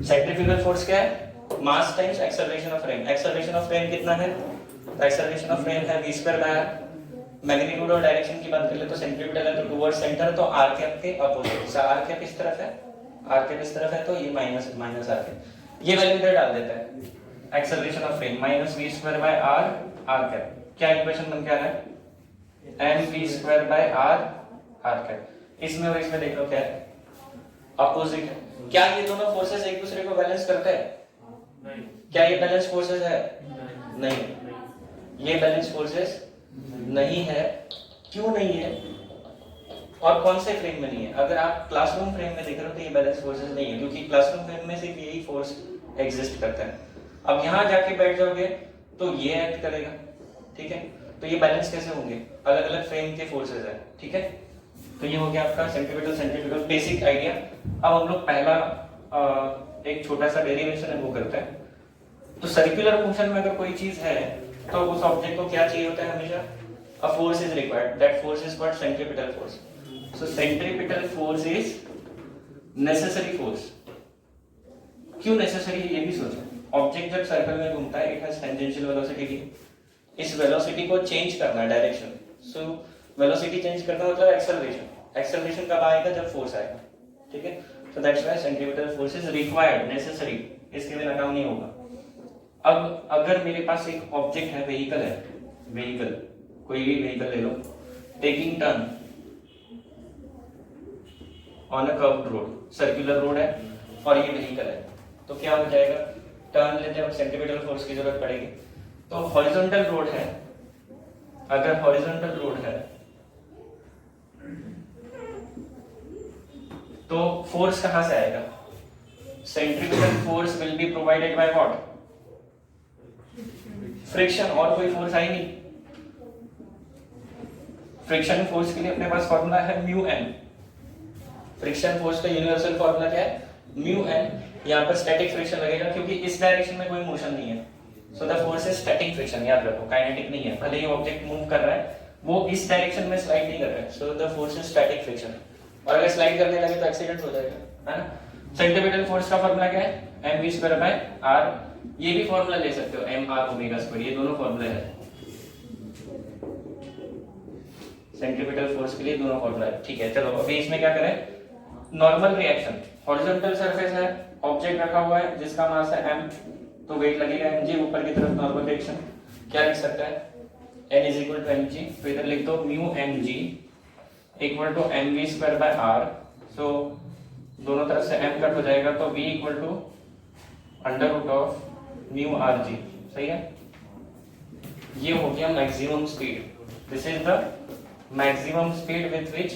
Centrifugal force क्या है? मास times acceleration of frame. Acceleration of frame कितना है? तो एक्सेलरेशन ऑफ फ्रेम है v square by r। Magnitude और डायरेक्शन की बात कर ले तो सेंट्रीपिटल है तो टुवर्ड्स सेंटर, तो r कैप के अपोजिट। r कैप इस तरफ है, r कैप इस तरफ है, तो ये माइनस माइनस r कैप, ये वैल्यू इधर डाल देता है। Acceleration of frame minus v square by r r cap, क्या इक्वेशन बन के आ रहा है? mv square by r r cap. इसमें और इसमें देख लो क्या है? अपोजिट है। क्या ये दोनों फोर्सेस एक दूसरे को बैलेंस करते हैं? नहीं। क्या ये बैलेंस फोर्सेस है? नहीं, ये बैलेंस फोर्सेस नहीं है। क्यों नहीं है? और कौन से फ्रेम में नहीं है? अगर आप क्लासरूम फ्रेम में देख रहे हो तो ये बैलेंस फोर्सेस नहीं है, क्योंकि क्लासरूम फ्रेम में सिर्फ यही फोर्स एग्जिस्ट करता है। अब यहाँ जाके बैठ जाओगे तो ये एक्ट करेगा, ठीक है? तो ये बैलेंस कैसे होंगे? अलग अलग फ्रेम के फोर्सेस है, ठीक है? तो ये हो गया आपका सेंट्रीपिटल सेंट्रीफ्यूगल बेसिक आइडिया। अब हम लोग पहला एक छोटा सा डेरिवेशन है वो करते हैं। तो सर्कुलर मोशन में अगर कोई चीज है तो उस ऑब्जेक्ट को क्या चाहिए होता है हमेशा? A force is required, that force is called centripetal force. So centripetal force is necessary force. क्यों नेसेसरी है ये भी सोचो। ऑब्जेक्ट जब सर्कल में घूमता है, it has tangential velocity D. इस वेलोसिटी को चेंज करना है डायरेक्शन। सो वेलोसिटी चेंज करना मतलब एक्सेलरेशन। एक्सेलरेशन कब आएगा? जब फोर्स आएगा, ठीक है? So that's why centripetal force is required, necessary, इसके बिना काम नहीं होगा। अब अगर मेरे पास एक ऑब्जेक्ट है, व्हीकल है, व्हीकल, कोई भी व्हीकल ले लो, taking turn on a curved road, circular road है और ये व्हीकल है, तो क्या हो जाएगा? टर्न लेते हैं, सेंट्रीपिटल फोर्स की जरूरत पड़ेगी। तो हॉरिजॉन्टल रोड है, अगर हॉरिजॉन्टल रोड है तो फोर्स कहां से आएगा? Centripetal force will be provided by what? Friction. और कोई फोर्स आई नहीं। फ्रिक्शन फोर्स के लिए अपने पास फॉर्मूला है म्यू एन। फ्रिक्शन फोर्स का यूनिवर्सल फॉर्मूला क्या है? Mu N. यहाँ पर स्टैटिक फ्रिक्शन लगेगा क्योंकि इस डायरेक्शन में कोई मोशन नहीं है। So the force is static friction, याद रखो, काइनेटिक नहीं है। भले ही ऑब्जेक्ट मूव कर रहा है, वो इस डायरेक्शन में स्लाइड नहीं कर रहा है। So the force is static friction. और अगर स्लाइड करने लगे तो एक्सीडेंट हो जाएगा, है ना? सेंट्रीपिटल फोर्स का फॉर्मूला क्या है? mv square by r। ये भी फॉर्मूला ले सकते हो, mr ओमेगा स्क्वायर, ये दोनों फॉर्मूले हैं। सेंट्रीपिटल फोर्स के लिए दोनों फॉर्मूला है, ठीक है? चलो अभी इसमें क्या करें? नॉर्मल रिएक्शन, हॉरिजॉन्टल सरफेस है, ऑब्जेक्ट रखा हुआ है जिसका मास है m, तो वेट लगेगा mg। ऊपर की तरफ नॉर्मल रिएक्शन क्या लिख सकता है? n is equal to mg। तो इधर लिख दो mu mg equal to mv square by r। So दोनों तरफ से m कट हो जाएगा तो v equal to under root of mu rg। सही है? ये हो गया maximum speed. This is the maximum speed with which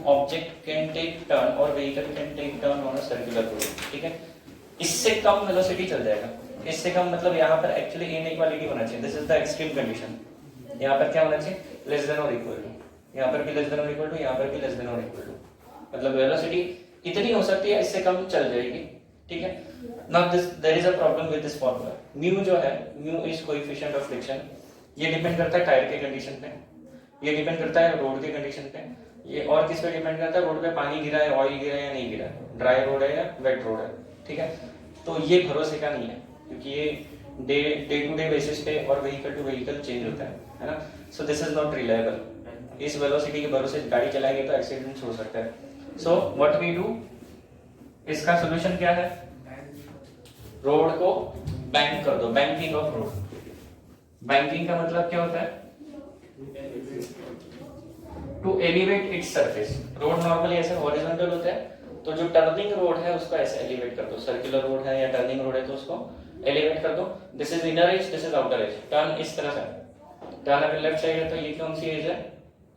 object can take turn और vehicle can take turn on a circular road, ठीक है? इससे कम वेलोसिटी चल जाएगा। इससे कम मतलब यहाँ पर एक्चुअली इनइक्वालिटी होना चाहिए। This is the extreme condition. यहाँ पर क्या होना चाहिए? लेस देन और इक्वल टू। यहाँ पर भी लेस देन और इक्वल टू, यहाँ पर भी लेस देन और इक्वल टू। मतलब वेलोसिटी इतनी हो सकती है, इससे कम चल जाएगी, ठीक है? Now this there is a problem with this formula. Mu जो है, mu is coefficient of friction. ये डिपेंड करता है टायर के कंडीशन पे, ये डिपेंड करता है रोड के कंडीशन पे, ये और किस पे डिपेंड करता है? रोड पे पानी गिरा है, ऑयल गिरा है या नहीं गिरा है, ड्राई रोड है या वेट रोड है, ठीक है? तो ये भरोसे का नहीं है, क्योंकि ये डे टू डे बेसिस पे और व्हीकल टू व्हीकल चेंज होता है ना? So this is not reliable. इस वेलोसिटी के भरोसे गाड़ी चलाएंगे तो एक्सीडेंट हो सकता है। सो व्हाट वी डू, इसका सोल्यूशन क्या है? रोड को बैंक कर दो, बैंकिंग ऑफ रोड। बैंकिंग का मतलब क्या होता है? To elevate its surface. Road normally ऐसे हॉरिजॉन्टल होता है, तो जो टर्निंग रोड है उसको ऐसे एलिवेट कर दो। सर्कुलर रोड है या टर्निंग रोड है तो उसको एलिवेट कर दो। This is inner as, this is outer as. Turn इस तरह से, टर्न अगर लेफ्ट साइड है तो ये कौन सी एज है?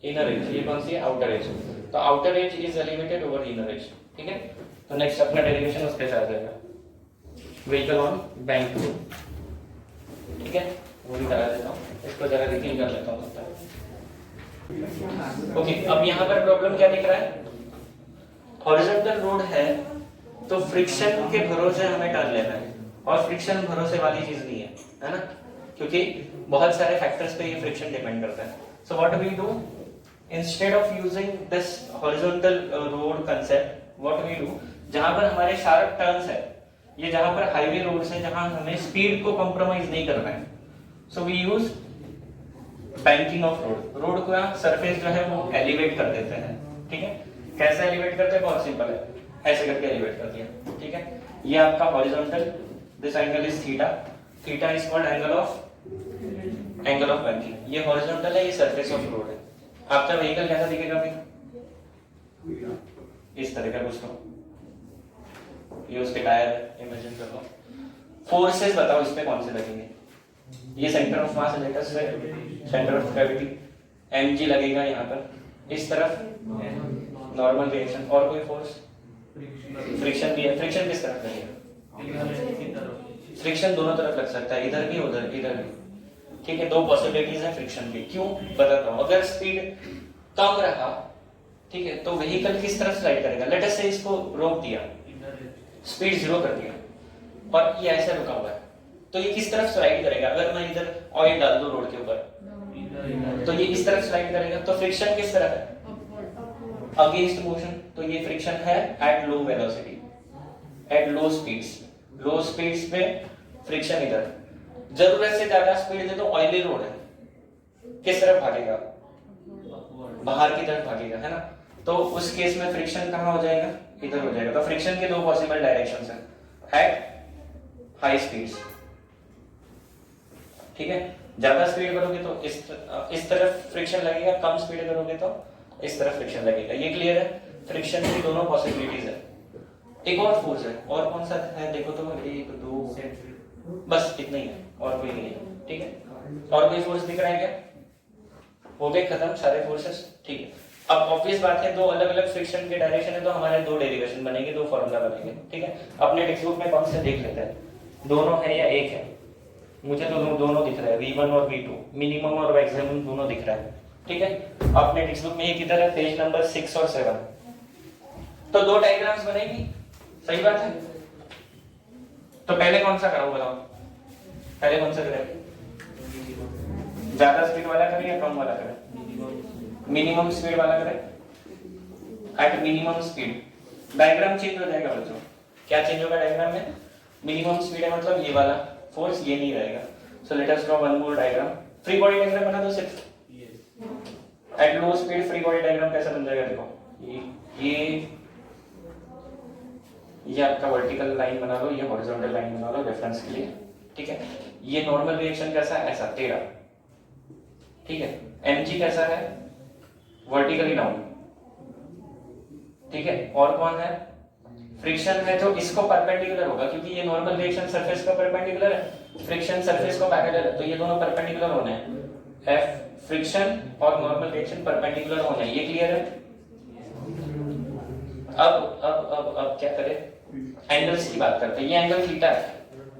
Inner edge. ये कौन सी है? Outer edge. तो outer edge is elevated over inner edge, ठीक है? तो नेक्स्ट अपना डेरिवेशन उसके साथ आ जाएगा, व्हीकल ऑन बैंक रोड, ठीक है? वो भी करा देता हूँ, इसको जरा रिक्लीन कर लेता हूँ। ओके, अब यहाँ पर प्रॉब्लम क्या दिख रहा है? हॉरिजॉन्टल रोड है तो फ्रिक्शन के भरोसे हमें टर्न लेना है, और फ्रिक्शन भरोसे वाली चीज नहीं है ना? क्योंकि बहुत सारे फैक्टर्स पे ये फ्रिक्शन डिपेंड करता है। So what we do, instead of using this horizontal road concept, what we do, जहां पर हमारे शार्प टर्न्स है, ये जहां पर हाईवे रोड्स है, जहां हमें स्पीड को कॉम्प्रोमाइज नहीं करना है, so we use banking of road. Road का सरफेस जो है वो एलिवेट कर देते हैं, ठीक है। कैसे एलिवेट करते हैं, बहुत सिंपल है, ऐसे करके एलिवेट कर दिया, ठीक है। ये आपका horizontal, this angle is theta, theta is called angle of banking. ये हॉरिजॉन्टल है, ये सरफेस ऑफ रोड है। आपका व्हीकल कैसा दिखेगा भाई, इस तरह का कुछ, तो ये उसके टायर इमेजिन कर लो। फोर्सेस बताओ इस पे कौन से लगेंगे, ये सेंटर ऑफ मास है, latest centre of gravity, mg लगेगा यहाँ पर, इस तरफ नॉर्मल रिएक्शन, और कोई फोर्स, फ्रिक्शन भी है। फ्रिक्शन किस तरफ लगेगा, फ्रिक्शन दोनों तरफ लग सकता है, इधर भी उधर, इधर भी, ठीक है। दो पॉसिबिलिटीज है फ्रिक्शन की। क्यों बताता हूँ, अगर स्पीड कम रहा, ठीक है, तो व्हीकल किस तरफ स्लाइड करेगा। लेट अस से इसको रोक दिया, स्पीड 0 कर दिया, और ये ऐसे रुका हुआ है, तो ये किस तरफ स्लाइड करेगा। अगर मैं इधर ऑयल डाल दूं रोड के ऊपर, तो ये इस तरफ स्लाइड करेगा, तो फ्रिक्शन किस तरफ है, अगेंस्ट मोशन, तो ये फ्रिक्शन है at low velocity, at low speeds. Low speeds पे फ्रिक्शन इधर, जरूरत से ज्यादा स्पीड दे तो ऑयली रोड है, किस तरफ भागेगा, बाहर की तरफ भागेगा, है ना। तो उस केस में फ्रिक्शन कहां हो जाएगा, इधर हो जाएगा। तो फ्रिक्शन के दो पॉसिबल डायरेक्शंस हैं एट हाई स्पीड्स, ठीक है। ज्यादा स्पीड करोगे तो इस तरफ फ्रिक्शन लगेगा, कम स्पीड करोगे तो इस तरफ फ्रिक्शन लगेगा। ये क्लियर है, फ्रिक्शन की दोनों पॉसिबिलिटीज है। एक और फोर्स है, और कौन सा है देखो तो, 1 2 बस इतना ही है, और कोई नहीं है, ठीक है। और कोई फोर्स दिख रहा है क्या, हो गए खत्म सारे फोर्सेस, ठीक है। अब ऑब्वियस बात है, दो अलग अलग फ्रिक्शन के डायरेक्शन है, तो हमारे दो डेरिवेशन बनेंगे, दो फॉर्मूला बनेंगे, ठीक है। अपने टेक्स्ट बुक में कौन से देख लेते हैं, दोनों है या एक है। मुझे तो दोनों दिख रहा है, V1 और V2, मिनिमम और मैक्सिमम दोनों दिख रहा है, ठीक है। अपने टेक्स्ट बुक में ये किधर है, पेज नंबर 6 और 7। तो दो डायग्राम्स बनेगी, सही बात है। तो पहले कौन सा कराओ बताओ, पहले कौन सा करें, ज्यादा स्पीड वाला करें या कम वाला करें, मिनिमम स्पीड वाला करें। At minimum speed diagram change हो जाएगा बच्चों, क्या चेंज होगा डायग्राम में, मिनिमम स्पीड है मतलब ये वाला फोर्स ये नहीं रहेगा। So let us draw one more diagram, free body diagram बना दो सिर्फ। At low speed free body diagram कैसा बन जाएगा, देखो ये आपका वर्टिकल लाइन बना लो, ये हॉरिजॉन्टल लाइन बना लो रेफरेंस के लिए, ठीक है। ये नॉर्मल रिएक्शन कैसा है, ऐसा 13, ठीक है। mg कैसा है, वर्टिकली डाउन, ठीक है। और कौन है, फ्रिक्शन है जो इसको परपेंडिकुलर होगा, क्योंकि ये नॉर्मल रिएक्शन सरफेस का परपेंडिकुलर है, फ्रिक्शन सरफेस को पैरेलल है, तो ये दोनों परपेंडिकुलर होने हैं। F फ्रिक्शन और नॉर्मल रिएक्शन परपेंडिकुलर होने हैं, ये क्लियर है। अब क्या करें, एंगल्स की बात करते हैं। ये एंगल थीटा है,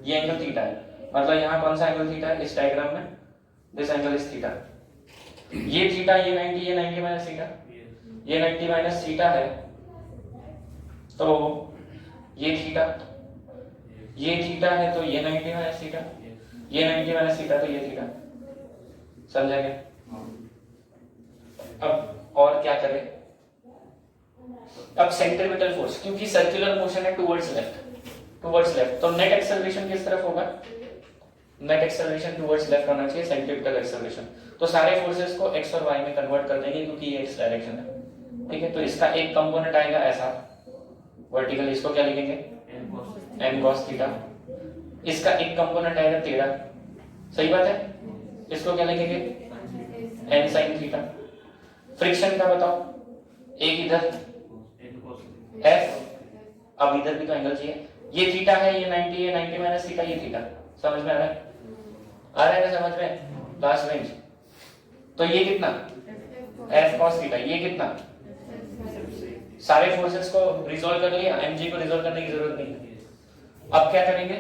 ये एंगल थीटा है, मतलब यहाँ कौन सा एंगल थीटा है इस डायग्राम में, दिस एंगल इज थीटा। ये थीटा, ये 90 माइनस थीटा, ये 90 माइनस थीटा है, तो ये थीटा, ये थीटा है, तो ये 90 माइनस थीटा, ये 90 माइनस थीटा, तो ये थीटा, समझा गया। अब और क्या करें, अब सेंट्रीपिटल फोर्स, क्योंकि सर्कुलर मोशन है टुवर्ड्स लेफ्ट, तो नेट एक्सेलरेशन किस तरफ होगा, नेट एक्सेलरेशन टुवर्ड्स लेफ्ट होना चाहिए, सेंट्रीपिटल एक्सेलरेशन। तो सारे फोर्सेस को x और y में कन्वर्ट कर देंगे, क्योंकि ये x डायरेक्शन है, ठीक है। तो इसका एक कंपोनेंट आएगा ऐसा वर्टिकल, इसको क्या लिखेंगे, m cos थीटा। इसका एक कंपोनेंट आएगा 13, सही बात है, इसको क्या लिखेंगे, n sin थीटा। फ्रिक्शन का बताओ, एक इधर f, अब इधर भी तो एंगल चाहिए, ये थीटा है, ये 90 है, 90 माइनस थीटा, ये थीटा, समझ में आ रहा है ना समझ में, लास्ट रेंज। तो ये कितना, f cos थीटा, ये कितना, सारे फोर्सेस को रिजॉल्व कर लिया, mg को रिजॉल्व करने की जरूरत नहीं है। अब क्या करेंगे,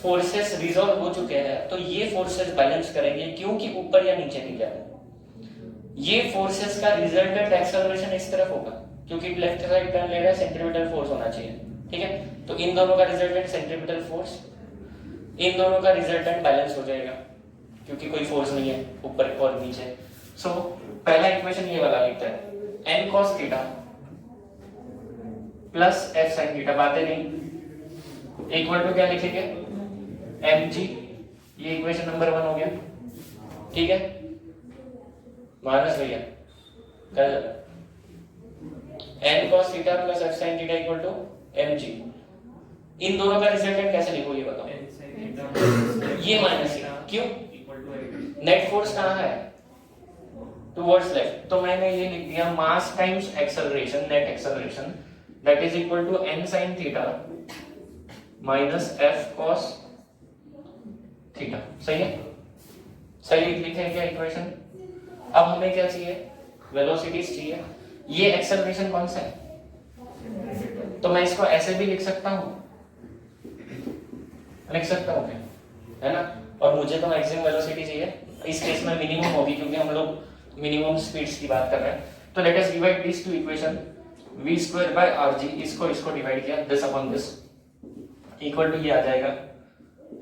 फोर्सेस रिजॉल्व हो चुके हैं, तो ये फोर्सेस बैलेंस करेंगे, क्योंकि ऊपर या नीचे नहीं जा रहे। ये फोर्सेस का रिजल्टेंट एक्सेलरेशन इस तरफ होगा, क्योंकि लेफ्ट साइड टर्न ले रहा है, सेंट्रीपिटल फोर्स होना चाहिए, ठीक है। तो इन दोनों का रिजल्टेंट सेंट्रीपिटल फोर्स, इन दोनों का रिजल्टेंट बैलेंस हो जाएगा, क्योंकि कोई फोर्स नहीं है ऊपर और नीचे। सो पहला इक्वेशन ये वाला लिखता है, n cos theta plus f sin theta, बातें नहीं, इक्वल टू क्या लिखेंगे mg, ये इक्वेशन नंबर 1 हो गया, ठीक है। माइनस भैया कर n cos theta plus f sin theta equal to mg। इन दोनों का रिजल्टेंट कैसे लिखो ये बताओ। ये माइनस है, क्यों? नेट फोर्स कहाँ है? टुवर्ड्स लेफ्ट, तो मैंने ये लिख दिया mass times acceleration, net acceleration that is equal to n sin theta minus f cos theta. सही है, सही लिखे हैं क्या इक्वेशन? अब हमें क्या चाहिए? वेलोसिटीज चाहिए। ये एक्सेलरेशन कौन सा है? तो मैं इसको ऐसे भी लिख सकता हूं, लिख सकता हूं क्या, है ना। और मुझे तो मैक्सिमम वेलोसिटी चाहिए, इस केस में मिनिमम होगी क्योंकि हम लोग मिनिमम स्पीड्स की बात कर रहे हैं। तो let us divide this two equation, v square by rg, इसको डिवाइड किया this upon this equal to ये आ जाएगा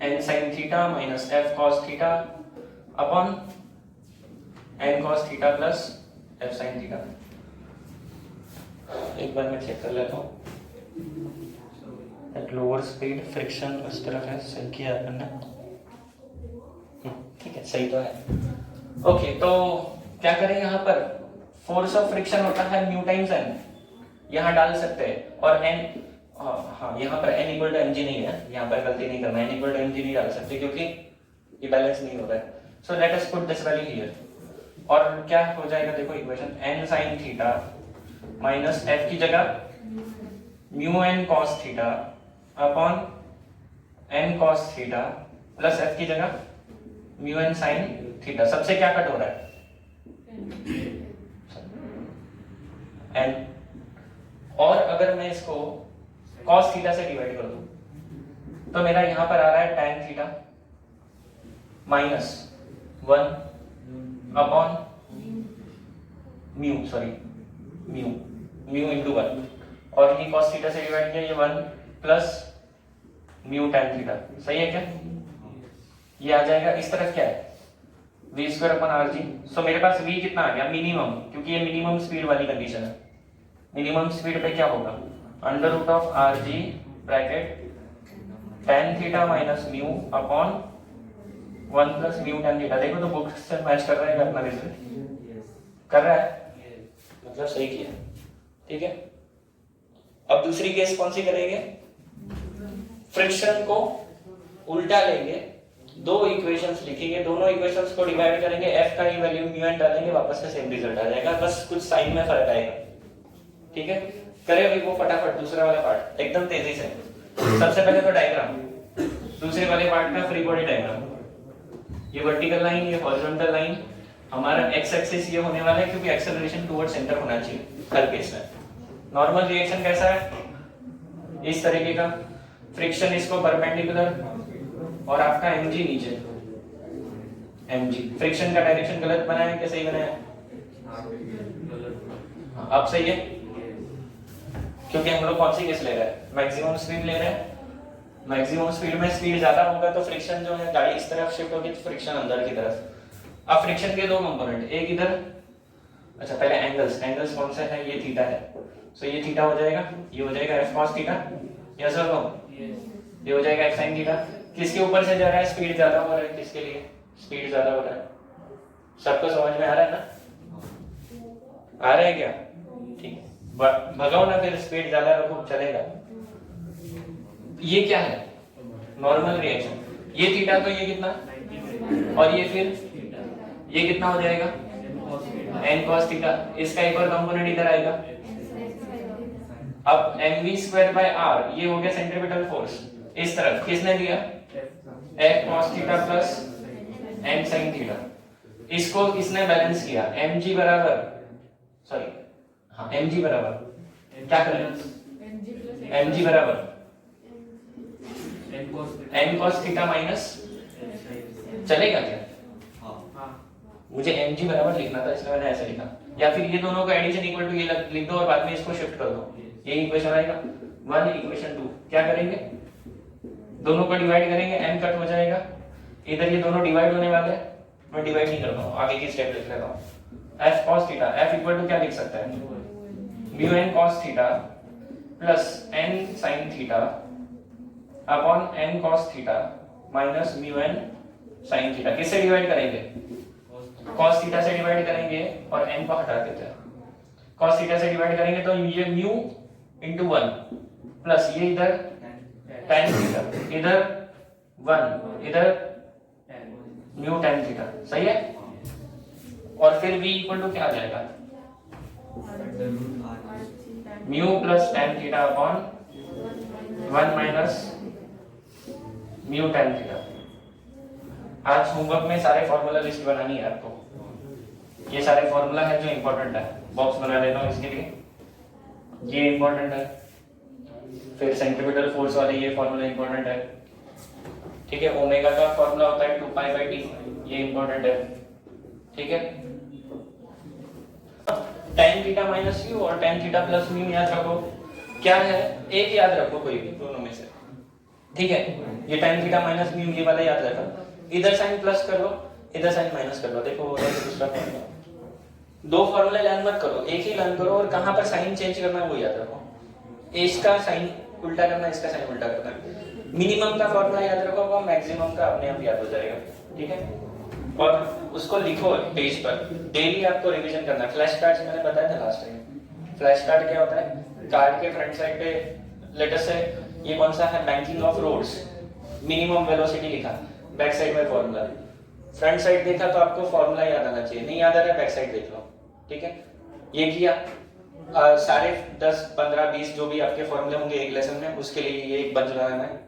n sin theta minus f cos theta upon n cos theta plus f sin theta. एक बार मैं चेक कर लेता हूँ। एट लोअर स्पीड फ्रिक्शन उस तरफ है, सही किया अपन ने, ठीक है, सही तो है। ओके, तो क्या करें, यहाँ पर फोर्स ऑफ फ्रिक्शन होता है न्यू टाइम्स n, यहाँ डाल सकते हैं। और n, हाँ यहाँ पर n इक्वल टू mg नहीं है, यहाँ पर गलती नहीं करना, n इक्वल टू mg नहीं डाल सकते क्योंकि ये बैलेंस नहीं हो रहा है। So late us put this value here, और क्या हो जाएगा देखो equation, n sin theta minus f की जगह mu n cos theta upon n cos theta plus f की जगह म्यू n sin थीटा। सबसे क्या कट हो रहा है? n। और अगर मैं इसको cos थीटा से डिवाइड कर दूं तो मेरा यहां पर आ रहा है tan theta minus 1 upon mu into 1, और ये cos थीटा से डिवाइड किया, ये 1 प्लस म्यू tan थीटा। सही है क्या? ये आ जाएगा, इस तरफ क्या है v square upon rg। So मेरे पास v कितना आ गया? मिनिमम, क्योंकि ये मिनिमम स्पीड वाली कंडीशन है। मिनिमम स्पीड पे क्या होगा? Under root of rg bracket tan theta minus mu upon 1 plus mu tan theta. देखो तो बुक से मैच कर रहा है अपना रिजल्ट, कर रहा है, मतलब सही किया, ठीक है। अब दूसरी केस कौन सी करेंगे? फ्रिक्शन को उल्टा लेंगे, दो इक्वेशंस लिखेंगे, दोनों इक्वेशंस को डिवाइड करेंगे, f का ही वैल्यू म्यू n डालेंगे, वापस से सेम रिजल्ट आ जाएगा, बस कुछ साइन में फर्क आएगा, ठीक है। करें अभी वो फटाफट दूसरा वाला पार्ट एकदम तेजी से। सबसे पहले तो डायग्राम, दूसरे वाले पार्ट का फ्री बॉडी डायग्राम। ये वर्टिकल लाइन, ये हॉरिजॉन्टल लाइन, हमारा एक्स एक्सिस ये होने वाला है क्योंकि एक्सेलरेशन टुवर्ड सेंटर होना चाहिए हर केस में। नॉर्मल रिएक्शन कैसा है? इस तरीके का, फ्रिक्शन इसको परपेंडिकुलर और आपका mg नीचे। mg फ्रिक्शन का डायरेक्शन गलत बनाया क्या सही बनाया? अब सही है, क्योंकि हम लोग कौन सी केस ले रहे हैं? मैक्सिमम स्पीड ले रहे हैं। मैक्सिमम स्पीड में स्पीड ज्यादा होगा तो फ्रिक्शन जो है गाड़ी इस तरफ शिफ्ट होगी, तो फ्रिक्शन अंदर की तरफ। अब फ्रिक्शन के दो कंपोनेंट, एक इधर, अच्छा पहले एंगल्स कौन सा है? ये थीटा है, सो ये थीटा हो जाएगा, ये हो जाएगा f cos थीटा, यस और नो? ये हो जाएगा f sin थीटा। किसके ऊपर से जा रहा है? स्पीड ज्यादा हो रहा है, किसके लिए? स्पीड ज्यादा हो रहा है। सबको समझ में आ रहा है ना? आ रहा है क्या? ठीक, भगाओ ना फिर, स्पीड ज्यादा रखो चलेगा। ये क्या है? Normal reaction. ये थीटा तो ये कितना, और ये फिर ये कितना हो जाएगा? n cos theta. इसका एक और कंपोनेंट इधर आएगा। अब mv स्क्वायर बाय r, ये हो गया सेंट्रीपिटल फोर्स इस तरफ, किसने दिया? f cos theta plus n sin theta. इसको किसने बैलेंस किया? mg बराबर, सॉरी हाँ mg बराबर क्या करें? mg बराबर n cos थीटा माइनस, चलेगा क्या? मुझे mg बराबर लिखना था इसलिए मैंने ऐसे लिखा, या फिर ये दोनों का एडिशन इक्वल टू ये लिख दो और बाद में इसको शिफ्ट कर दो, ये इक्वेशन आएगा। 1 इक्वेशन 2 क्या करेंगे? दोनों को डिवाइड करेंगे, n कट हो जाएगा, इधर ये दोनों डिवाइड होने वाले हैं, मैं डिवाइड नहीं करता हूँ, आगे की स्टेप लिख लेता हूँ। f cos theta, f equal to क्या लिख सकता है? Mu n cos theta plus n sin theta upon n cos theta minus mu n sin theta. किससे डिवाइड करेंगे? cos थीटा से डिवाइड करेंगे और n को हटा देते हैं। cos थीटा से डिवाइड करेंगे तो ये म्यू इंटू 1 प्लस ये इधर tan थीटा, इधर 1, इधर म्यू tan थीटा। सही है? और फिर v इक्वल टू क्या आ जाएगा? Mu plus tan theta upon 1 minus mu tan theta. आज होमवर्क में सारे फॉर्मूला लिस्ट बनानी है आपको। ये सारे फॉर्मूला है जो इंपॉर्टेंट है, बॉक्स बना देता हूँ इसके लिए। ये इंपॉर्टेंट है, फिर सेंट्रीपिटल फोर्स वाले ये फॉर्मूला इंपॉर्टेंट है। ठीक है, ओमेगा का फॉर्मूला होता है 2π/t, ये इंपॉर्टेंट है। ठीक है, tan थीटा माइनस म्यू और tan थीटा प्लस म्यू याद रखो। क्या है? एक याद रखो कोई भी दोनों में से। ठीक है, ये tan थीटा माइनस म्यू ये वाला याद रखो। इधर साइन प्लस कर लो, इधर साइन माइनस कर लो। देखो दूसरा फॉर्मूला। दो फॉर्मूले लर्न मत करो, एक ही लर्न करो और कहां पर साइन चेंज करना है वो याद रखो। इसका साइन उल्टा करना है, इसका साइन उल्टा करना है। मिनिमम का फॉर्मूला याद रखो और मैक्सिमम का अपने आप याद हो जाएगा। ठीक है, और उसको लिखो पेज पर। डेली आपको रिवीजन करना है। फ्लैश कार्ड्स मैंने बताया था लास्ट टाइम। फ्लैश कार्ड क्या होता है? कार्ड के फ्रंट साइड पे लेटेस्ट है ये कौन सा है? Banking of roads, minimum velocity लिखा, बैक साइड में फॉर्मूला। फ्रंट साइड देखा तो आपको फॉर्मूला याद आना चाहिए, नहीं याद आ रहा है बैक साइड देख लो। ठीक है, ये किया। सारे 10, 15, 20 जो भी आपके फॉर्मूले होंगे एक लेसन में, उसके लिए ये एक बंच बनाना है।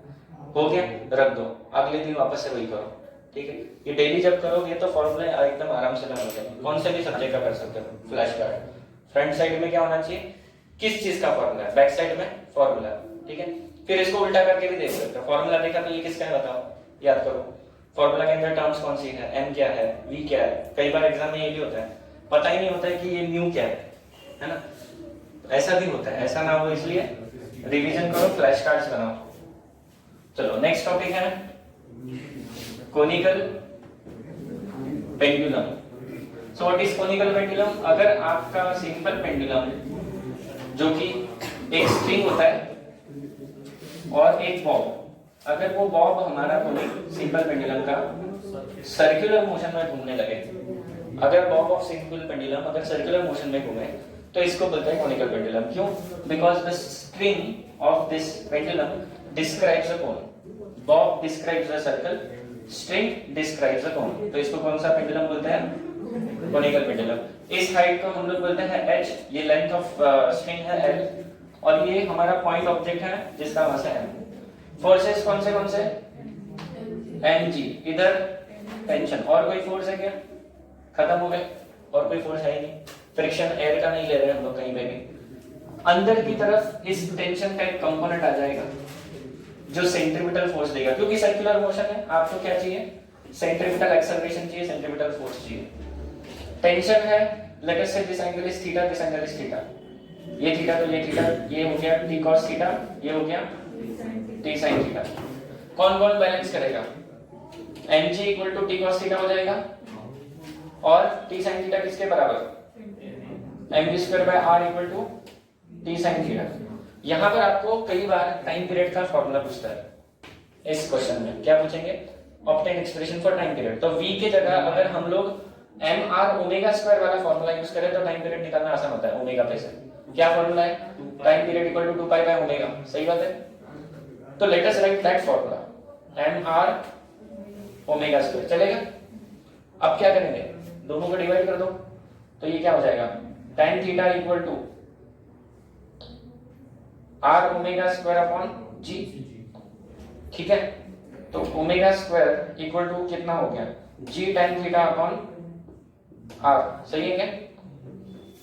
हो गया, रख दो, अगले दिन वापस से वही करो। ठीक है, ये डेली जब करोगे तो फॉर्मूले एकदम आराम से लर्न हो जाएंगे। कौन से भी सब्जेक्ट का कर सकते हो। फ्लैश कार्ड फ्रंट साइड में क्या होना चाहिए? किस चीज का फॉर्मूला है? बैक साइड में फॉर्मूला। ठीक है, फिर इसको उल्टा करके भी देख सकते हो। फॉर्मूला देखा तो ये किसका है बताओ, याद करो। फॉर्मूला के अंदर टर्म्स कौन सी है? m क्या है, v क्या है। कई बार एग्जाम में ये भी होता है, पता ही नहीं होता है कि ये म्यू क्या है ना। ऐसा भी होता है, ऐसा ना हो इसलिए रिवीजन करो, फ्लैश कार्ड्स बनाओ। चलो नेक्स्ट टॉपिक है conical pendulum. So what is conical pendulum? अगर आपका सिंपल पेंडुलम जो कि एक स्ट्रिंग होता है और एक बॉब, अगर वो बॉब हमारा सिंपल पेंडुलम का सर्कुलर मोशन में घूमने लगे, अगर बॉब ऑफ सिंपल पेंडुलम अगर सर्कुलर मोशन में घूमे तो इसको बोलते हैं कोनिकल पेंडुलम। क्यों? Because the string of this pendulum describes a cone. Bob describes a circle, string describes a cone. तो इसको कौन सा पेंडुलम बोलते हैं? Conical pendulum. इस हाइट को हम लोग बोलते हैं h, ये लेंथ ऑफ स्ट्रिंग है l, और ये हमारा पॉइंट ऑब्जेक्ट है जिसका मास है m। फोर्सेस कौन से? mg। इधर टेंशन, और कोई फोर्स है क्या? खत्म हो गए, और कोई फोर्स है ही नहीं। फ्रिक्शन एयर का नहीं ले रहे हम लोग कहीं पे भी। अंदर की तरफ इस टेंशन का एक कंपोनेंट आ जाएगा जो सेंट्रीपिटल फोर्स देगा, क्योंकि सर्कुलर मोशन है। आपको क्या चाहिए? सेंट्रीपिटल एक्सेलरेशन चाहिए, सेंट्रीपिटल फोर्स चाहिए। टेंशन है, लेट अस से this angle is theta, this angle is theta. ये थीटा तो ये थीटा, ये हो गया t cos थीटा, ये हो गया t sin थीटा। कौन कौन बैलेंस करेगा? mg equal to t cos theta हो जाएगा, और t sin थीटा किसके बराबर? mg square by r equal to t sin theta. यहां पर आपको कई बार टाइम पीरियड का फॉर्मूला पूछता है। इस क्वेश्चन में क्या पूछेंगे? Obtain expression for time period. तो v की जगह अगर हम लोग mr ओमेगा स्क्वायर वाला फॉर्मूला यूज करें तो टाइम पीरियड निकालना आसान होता है। ओमेगा पे से क्या फॉर्मूला है? Time period equal to 2π by omega. सही बात है। तो let us write that formula mr omega square. चलेगा? अब क्या करेंगे? दोनों को डिवाइड कर दो, तो ये क्या हो जाएगा? tan theta equal to r omega square upon g। ठीक है, तो ओमेगा स्क्वायर इक्वल टू कितना हो गया? g tan theta upon r। सही है क्या?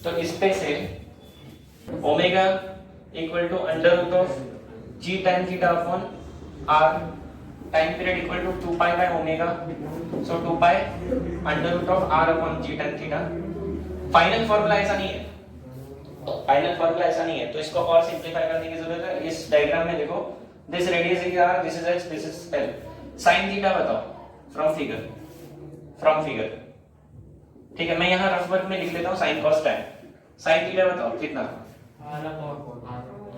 तो इस पे से omega equal to under root of g tan theta upon r, time period equal to 2π by omega, so 2π under root of r upon g tan theta. Final formula ऐसा नहीं है, फाइनल फार्मूला ऐसा नहीं है, तो इसको और सिंपलीफाई करने की जरूरत है। इस डायग्राम में देखो, this radius is r, this is h, this is l। sin theta बताओ फ्रॉम फिगर। ठीक है, मैं यहां रफ वर्क में लिख लेता हूं sin cos tan। sin theta बताओ कितना?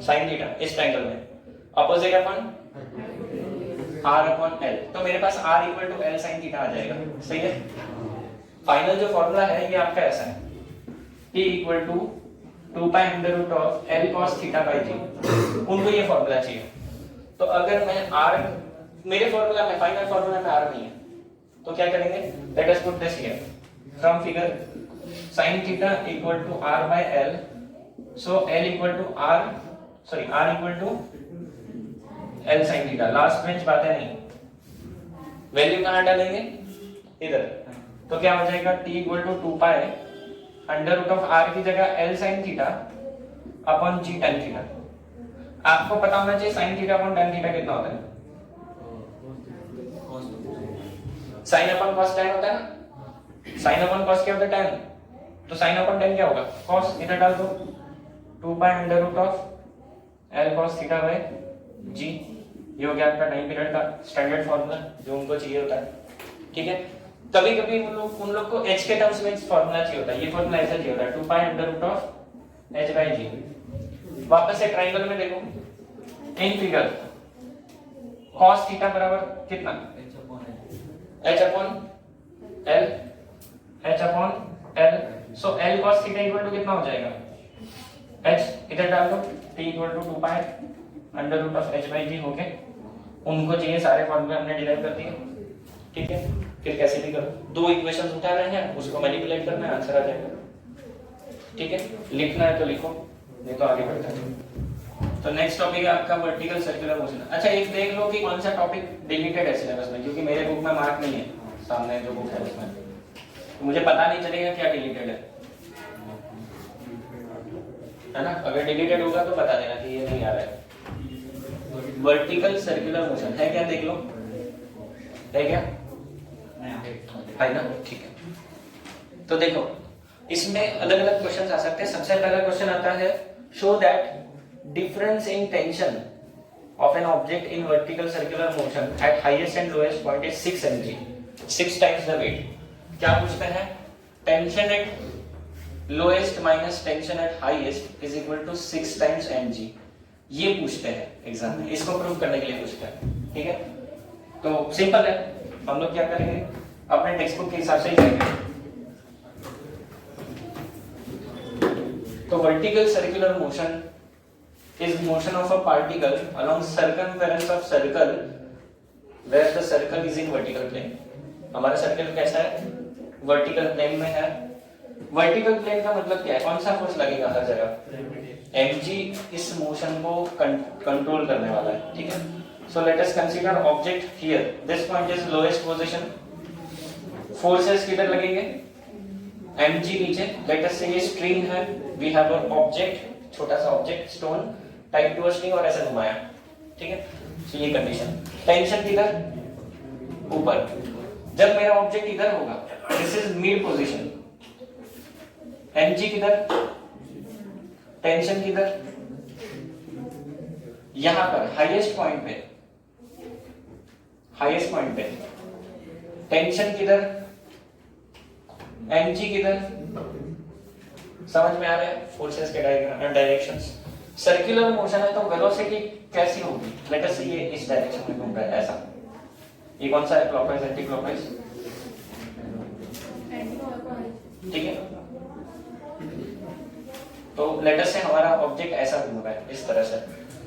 sin थीटा इस ट्रायंगल में opposite upon R upon L, तो मेरे पास R equal to L sine theta आ जाएगा, सही है। फाइनल जो फॉर्मूला है ये आपका ऐसा है, T equal to 2 pi under root of L cos theta by g, उनको ये फॉर्मूला चाहिए। तो अगर मैं R, मेरे फॉर्मूला में, फाइनल फॉर्मूला में R नहीं है, तो क्या करेंगे, let us put this here from figure sin theta equal to R by L, so L equal to R, sorry R equal to L sin theta, last bench बातें नहीं, value कहां डालेंगे, इधर, तो क्या हो जाएगा T equal to 2 pi under root of R की जगह L sin theta upon G tan theta. आपको पता होना चाहिए sin theta upon tan theta कितना होता है, sin अपॉन cos tan होता है ना, sin अपॉन cos क्या होता है tan, तो sin अपॉन tan क्या होगा cos, इधर डाल दो 2 pi under root of L cos theta by G, ये हो गया आपका टाइम पीरियड का स्टैंडर्ड फार्मूला जो उनको चाहिए होता है, ठीक है। कभी कभी उन लोग को h के टर्म्स में फार्मूला चाहिए होता है, ये फार्मूला ऐसा चाहिए होता है 2 pi under root of h by g। वापस से ट्रायंगल में देखो, इन फिगर cos थीटा बराबर कितना, h upon l, h upon l, so l cos theta equal to कितना हो जाएगा, h इधर डाल दो, t equal to 2 pi under root of h by g हो गए, उनको चाहिए सारे फार्मूले हमने डिराइव कर दिए, ठीक है। फिर कैसे भी करो, दो इक्वेशंस उठा रहे हैं, उसको मैनिपुलेट करना है, आंसर आ जाएगा, ठीक है। लिखना है तो लिखो, नहीं तो आगे बढ़ते हैं। तो नेक्स्ट टॉपिक है आपका वर्टिकल सर्कुलर मोशन। अच्छा एक देख लो कि कौन सा टॉपिक डिलीटेड है सिलेबस में, क्योंकि मेरे बुक में मार्क नहीं है, सामने जो बुक है उसमें, तो मुझे पता नहीं चलेगा क्या डिलीटेड है ना। अगर डिलीटेड होगा तो बता देना कि ये नहीं आ रहा है। वर्टिकल सर्कुलर मोशन है क्या, देख लो, है क्या, है ना, ठीक है। तो देखो इसमें अलग अलग क्वेश्चन आ सकते हैं। सबसे पहला क्वेश्चन आता है, show that difference in tension of an object in vertical circular motion at highest and lowest point is 6 mg, 6 times the weight. क्या पूछते हैं, tension at lowest minus tension at highest is equal to 6 times mg, ये पूछते हैं exam में, इसको prove करने के लिए पूछते हैं, ठीक है। तो सिंपल है, हम लोग क्या करेंगे, अपने टेक्स्ट बुक के हिसाब से ही जाएंगे। तो vertical circular motion is motion of a particle along circumference of circle where the circle is in vertical plane. हमारा सर्कल कैसा है, वर्टिकल प्लेन में है। वर्टिकल प्लेन का मतलब क्या है, कौन सा फोर्स लगेगा हर जगह, mg इस मोशन को कंट्रोल करने वाला है, ठीक है। So let us consider object here. This point is lowest position. Forces किधर लगेंगे, mg नीचे। Let us say ये string है, we have an object, छोटा सा object stone tied to a string और ऐसे घुमाया, ठीक है। So ये कंडीशन, टेंशन किधर, ऊपर। जब मेरा ऑब्जेक्ट इधर होगा, this is mid position, mg किधर, टेंशन किधर, यहां पर हाईएस्ट पॉइंट पे, हाईएस्ट पॉइंट पे टेंशन किधर, mg किधर, समझ में आ रहा है फोर्सेस के डायरेक्शंस। सर्कुलर मोशन है तो वेलोसिटी कैसी होगी, लेट अस सी ये इस डायरेक्शन में घूम रहा है ऐसा, ये कौन सा है, क्लॉकवाइज एंटी क्लॉकवाइज, ठीक है। तो लेट अस से हमारा ऑब्जेक्ट ऐसा घूम रहा है इस तरह से।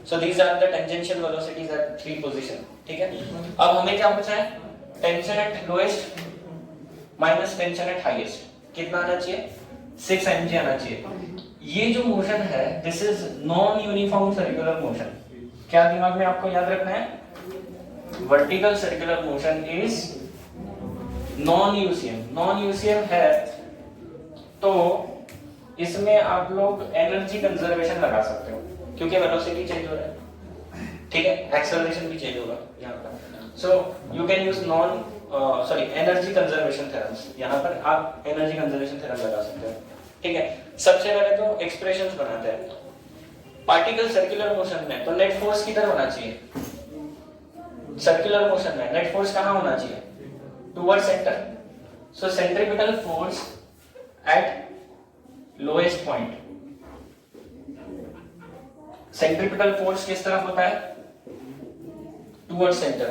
So these are the tangential velocities at 3 position, ठीक है। अब हमें क्या पूछा है, tension at lowest minus tension at highest कितना आना चाहिए, 6 mg आना चाहिए। ये जो मोशन है this is non uniform circular motion. क्या दिमाग में आपको याद रखना है, vertical circular motion is non UCM. Non UCM है तो इसमें आप लोग एनर्जी कंजर्वेशन लगा सकते हो, क्योंकि वेलोसिटी चेंज हो रहा है, ठीक है, एक्सेलरेशन भी चेंज होगा यहाँ पर। So you can use energy conservation theorems, यहाँ पर आप एनर्जी कंजर्वेशन थ्योरम लगा सकते हो, ठीक है। सबसे पहले तो एक्सप्रेशंस बनाते हैं। पार्टिकल सर्कुलर मोशन में तो नेट फोर्स किधर होना चाहिए, सर्कुलर मोशन में नेट फोर्स कहाँ होना चाहिए, toward centre. So centripetal force at lowest point, centripetal force किस तरफ होता है, toward centre.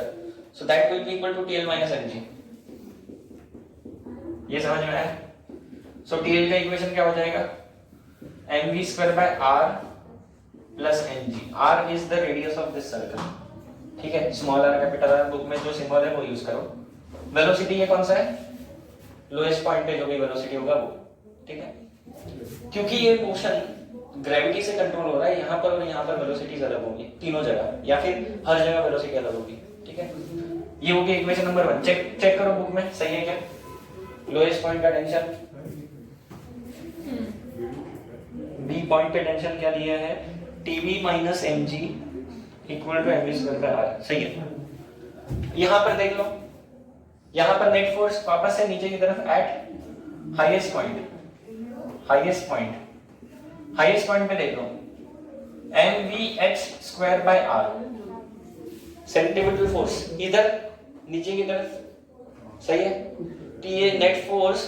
So that will be equal to TL minus mg। ये समझ में आया? सो TL का इक्वेशन क्या हो जाएगा? mv square by r plus mg। r is the radius of this circle, ठीक है, small r capital R, book में जो सिंबल है वो यूज करो। वेलोसिटी ये कौन सा है? लोएस्ट पॉइंट पे जो भी वेलोसिटी होगा वो, ठीक है। क्योंकि ये मोशन ग्रेविटी से कंट्रोल हो रहा है, यहाँ पर और यहाँ पर वेलोसिटीज अलग होंगी तीनों जगह, या फिर हर जगह वेलोसिटी अलग होगी, ठीक है। ये हो गया इक्वेशन नंबर 1। चेक करो बुक में सही है क्या? लोएस्ट पॉइंट का टेंशन, बी पॉइंट पे टेंशन क्या दिया है? TV minus mg equal to mv square by r, सही है। यहां पर देख लो, यहां पर नेट फोर्स वापस से नीचे की तरफ एट हाईएस्ट पॉइंट पे देख लो, mvh square by r, centrifugal force इधर नीचे की तरफ, सही है। TA नेट फोर्स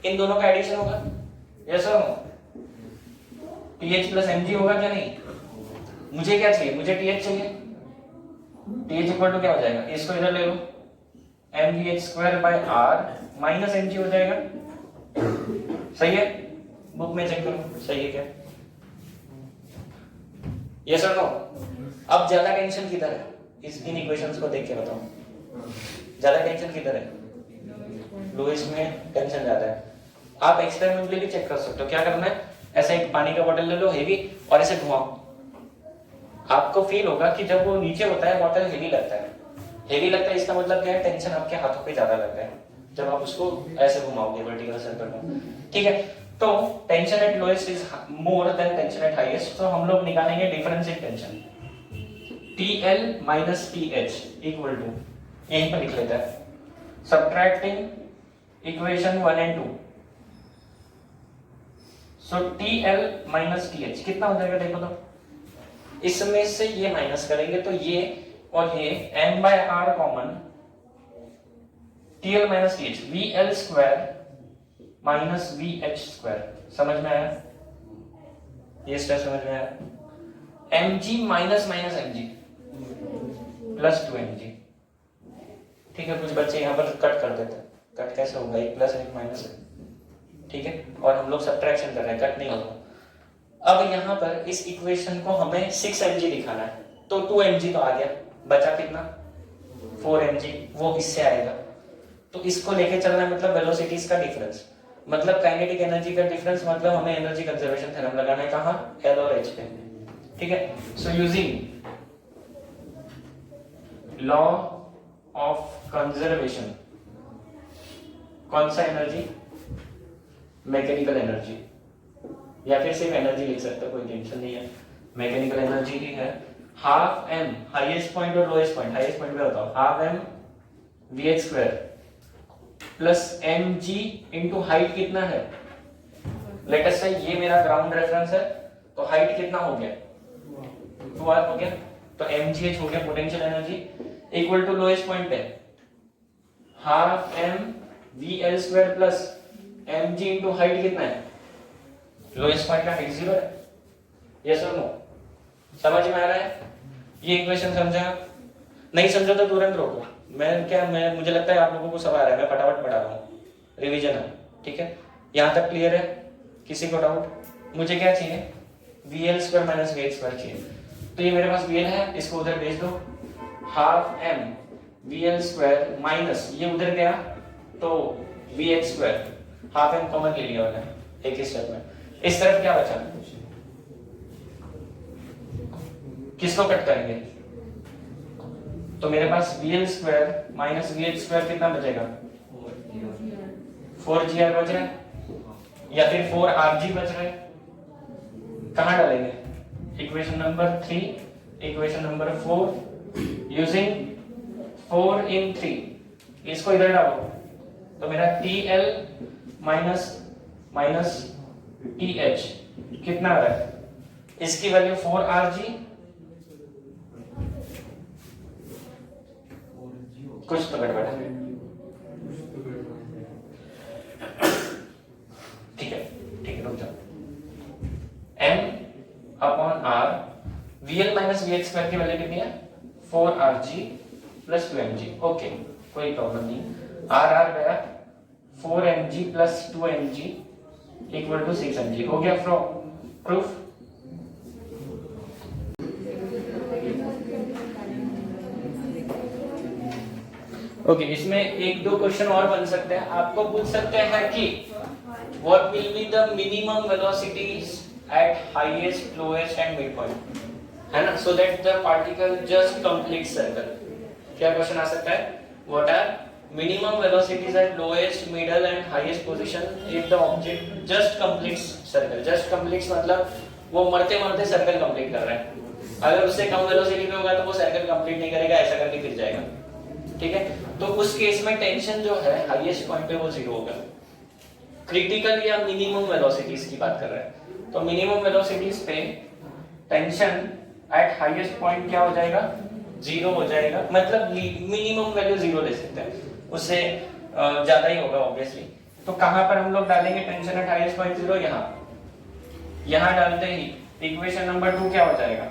इन दोनों का एडिशन होगा, यस और नो? TH प्लस mg होगा क्या? नहीं। मुझे क्या चाहिए? मुझे TH चाहिए। TH इक्वल टू क्या हो जाएगा? इसको इधर ले लो, mvh square by r minus mg हो जाएगा, सही है। बुक में चेक करो सही है क्या? यस और नो? अब ज्यादा टेंशन किधर है? इन इक्वेशंस को देख के बताओ, ज्यादा टेंशन किधर है? लोएस्ट में टेंशन ज्यादा है। आप एक्सपेरिमेंटली भी चेक कर सकते हो। क्या करना है? ऐसे एक पानी का बोतल ले लो हेवी और इसे घुमाओ, आपको फील होगा कि जब वो नीचे होता है बोतल हेवी लगता है। हेवी लगता है इसका मतलब क्या है? टेंशन आपके हाथों पे ज्यादा लगता है जब आप उसको ऐसे घुमाओगे वर्टिकल सर्कल में, ठीक है। तो tension at lowest is more than tension at highest, तो हम लोग निकालेंगे difference in tension, TL minus TH equal to, यहीं पर लिख लेते हैं, subtracting equation 1 and 2। So TL minus TH कितना हो जाएगा देखो तो, इसमें से ये माइनस करेंगे तो ये और ये m by r common, TL minus TH VL square minus VH square, समझ में आया? ये स्टेप समझ में आया? mg minus minus mg plus 2mg, ठीक है। कुछ बच्चे यहाँ पर कट कर देते हैं, कट कैसे होगा? एक प्लस एक माइनस है, ठीक है, और हम लोग सब्ट्रैक्शन कर रहे हैं, कट नहीं होगा। अब यहाँ पर इस इक्वेशन को हमें 6mg दिखाना है, तो 2mg तो आ गया, बचा कितना? 4mg, वो इससे आएगा। तो इसको लेके चलना है, मतलब वेलोसिटीज का डिफरेंस, मतलब काइनेटिक एनर्जी का डिफरेंस, मतलब हमें एनर्जी कंजर्वेशन थ्योरम लगाना है कहाँ? L और H पे, ठीक है। So using law of conservation, कौन सा एनर्जी? मैकेनिकल एनर्जी, या फिर सिर्फ एनर्जी लिख सकते हो, कोई टेंशन नहीं है, मैकेनिकल एनर्जी ही है। हाफ m हाईएस्ट पॉइंट और लोएस्ट पॉइंट, हाईएस्ट पॉइंट पे बताओ, half m VH square plus mg into height कितना है? लेट अस से ये मेरा ग्राउंड रेफरेंस है, तो हाइट कितना हो गया? 2r हो गया, तो mgh हो गया potential energy, equal to lowest point पे half m VL square plus mg into height कितना है? लोएस्ट पॉइंट का हाइट 0 है, यस और नो? समझ में आ रहा है? ये इक्वेशन समझा? नहीं समझा तो तुरंत रोको। मैं मुझे लगता है आप लोगों को सब आ रहा है, मैं फटाफट पढ़ा रहा हूँ, रिवीजन है, ठीक है। यहाँ तक क्लियर है? किसी को डाउट? मुझे क्या चाहिए? VL square minus VH square चाहिए, तो ये मेरे पास VL है, इसको उधर भेज दो, half m VL square minus ये उधर गया तो VH square, half m common ले लिया मैंने एक ही स्टेप में। इस तरफ क्या बचा? किसको कट करेंगे? तो मेरे पास VL square minus VH square कितना बचेगा? 4gr बच रहा है, या फिर 4rg बच रहा है। कहां डालेंगे? Equation number 3, equation number 4, using 4 in 3, इसको इधर डालो, तो मेरा TL माइनस माइनस TH कितना आ रहा है? इसकी वैल्यू 4rg, कुछ तो गड़बड़ है, ठीक है, रुक जाओ। m upon r, VL minus VH square की वैल्यू कितनी है? 4rg प्लस 2mg, ओके कोई प्रॉब्लम नहीं। आर गया 4mg plus 2mg equal to 6mg, हो गया प्रूफ। ओके इसमें एक दो क्वेश्चन और बन सकते हैं, आपको पूछ सकते हैं कि what will be the minimum velocities at highest, lowest and mid point, है ना, so that the particle just complete circle. क्या क्वेश्चन आ सकता है, what are minimum velocities at lowest, middle and highest position if the object just completes circle. Just completes मतलब वो मरते मरते सर्कल कंप्लीट कर रहा है, अगर उससे कम वेलोसिटी पे होगा तो वो सर्कल कंप्लीट नहीं करेगा, ऐसा करके गिर जाएगा, ठीक है। तो उस केस में टेंशन जो है हाईएस्ट पॉइंट पे वो जीरो होगा। क्रिटिकल या मिनिमम वेलोसिटीज की बात कर रहे हैं, तो मिनिमम वेलोसिटीज पे टेंशन एट हाईएस्ट पॉइंट क्या हो जाएगा, जीरो हो जाएगा, मतलब मिनिमम वैल्यू जीरो ले सकते हैं, उससे ज्यादा ही होगा ऑब्वियसली। तो कहां पर हम लोग डालेंगे tension at highest point zero, यहां डालते ही इक्वेशन नंबर 2 क्या हो जाएगा,